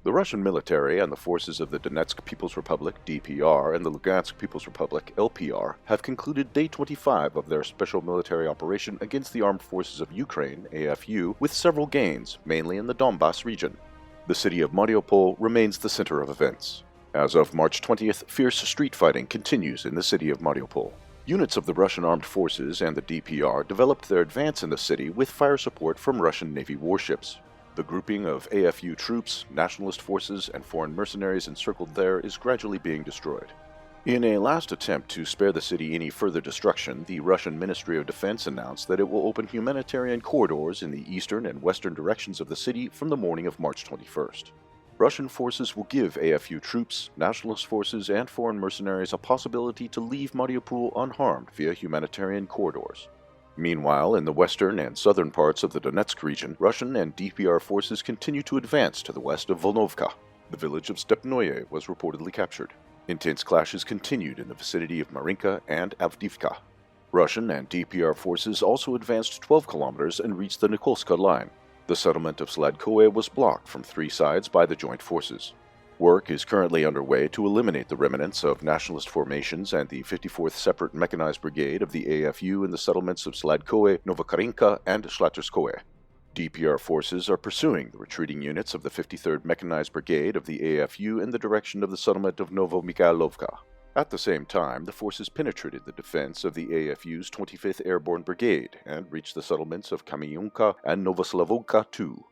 The Russian military and the forces of the Donetsk People's Republic (DPR) and the Lugansk People's Republic (LPR) have concluded Day 25 of their special military operation against the armed forces of Ukraine (AFU) with several gains, mainly in the Donbass region. The city of Marioepol remains the center of events. As of March 20th, fierce street fighting continues in the city of Mariupol. Units of the Russian armed forces and the DPR developed their advance in the city with fire support from Russian Navy warships. The grouping of AFU troops, nationalist forces, and foreign mercenaries encircled there is gradually being destroyed. In a last attempt to spare the city any further destruction, the Russian Ministry of Defense announced that it will open humanitarian corridors in the eastern and western directions of the city from the morning of March 21st. Russian forces will give AFU troops, nationalist forces, and foreign mercenaries a possibility to leave Mariupol unharmed via humanitarian corridors. Meanwhile, in the western and southern parts of the Donetsk region, Russian and DPR forces continue to advance to the west of Volnovka. The village of Stepnoye was reportedly captured. Intense clashes continued in the vicinity of Marinka and Avdiivka. Russian and DPR forces also advanced 12 kilometers and reached the Nikolska line. The settlement of Sladkoe was blocked from three sides by the joint forces. Work is currently underway to eliminate the remnants of nationalist formations and the 54th Separate Mechanized Brigade of the AFU in the settlements of Sladkoe, Novokrinka, and Shlaterskoe. DPR forces are pursuing the retreating units of the 53rd Mechanized Brigade of the AFU in the direction of the settlement of Novomikhailovka. At the same time, the forces penetrated the defense of the AFU's 25th Airborne Brigade and reached the settlements of Kamyunka and Novoslavovka too.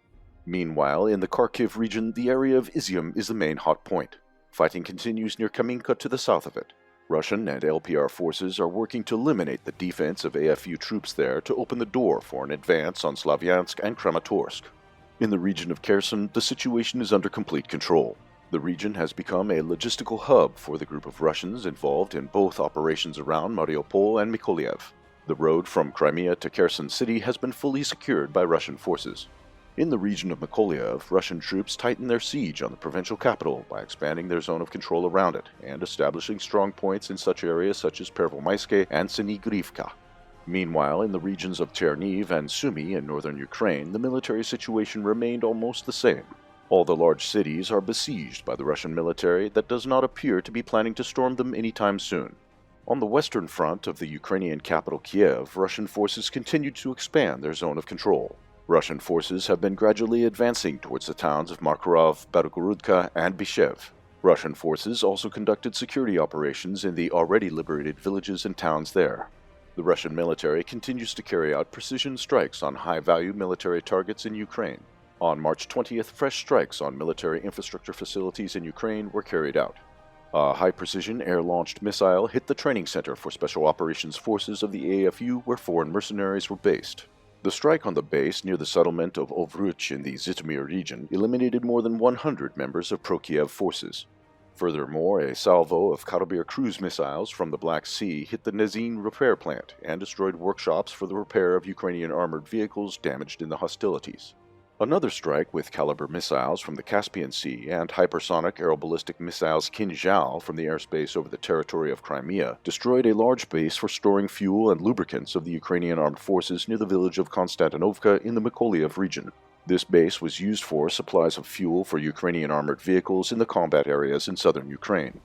Meanwhile, in the Kharkiv region, the area of Izium is the main hot point. Fighting continues near Kaminka to the south of it. Russian and LPR forces are working to eliminate the defense of AFU troops there to open the door for an advance on Slavyansk and Kramatorsk. In the region of Kherson, the situation is under complete control. The region has become a logistical hub for the group of Russians involved in both operations around Mariupol and Mykolaiv. The road from Crimea to Kherson city has been fully secured by Russian forces. In the region of Mykolaiv, Russian troops tighten their siege on the provincial capital by expanding their zone of control around it and establishing strong points in such areas such as Pervomaiske and Sinigrivka. Meanwhile, in the regions of Cherniv and Sumy in northern Ukraine, the military situation remained almost the same. All the large cities are besieged by the Russian military that does not appear to be planning to storm them anytime soon. On the western front of the Ukrainian capital Kiev, Russian forces continued to expand their zone of control. Russian forces have been gradually advancing towards the towns of Makarov, Belgorodka, and Bishev. Russian forces also conducted security operations in the already liberated villages and towns there. The Russian military continues to carry out precision strikes on high-value military targets in Ukraine. On March 20th, fresh strikes on military infrastructure facilities in Ukraine were carried out. A high-precision air-launched missile hit the training center for Special Operations Forces of the AFU where foreign mercenaries were based. The strike on the base near the settlement of Ovruch in the Zhytomyr region eliminated more than 100 members of pro-Kiev forces. Furthermore, a salvo of Karabir cruise missiles from the Black Sea hit the Nezhin repair plant and destroyed workshops for the repair of Ukrainian armored vehicles damaged in the hostilities. Another strike with caliber missiles from the Caspian Sea and hypersonic aeroballistic missiles Kinzhal from the airspace over the territory of Crimea destroyed a large base for storing fuel and lubricants of the Ukrainian armed forces near the village of Konstantinovka in the Mykolaiv region. This base was used for supplies of fuel for Ukrainian armored vehicles in the combat areas in southern Ukraine.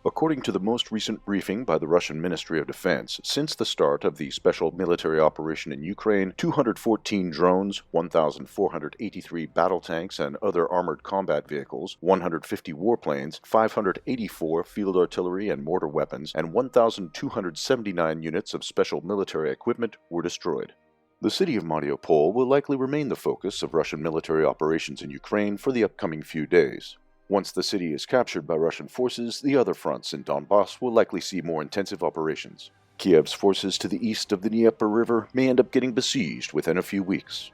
According to the most recent briefing by the Russian Ministry of Defense, since the start of the special military operation in Ukraine, 214 drones, 1,483 battle tanks and other armored combat vehicles, 150 warplanes, 584 field artillery and mortar weapons, and 1,279 units of special military equipment were destroyed. The city of Mariupol will likely remain the focus of Russian military operations in Ukraine for the upcoming few days. Once the city is captured by Russian forces, the other fronts in Donbass will likely see more intensive operations. Kiev's forces to the east of the Dnieper River may end up getting besieged within a few weeks.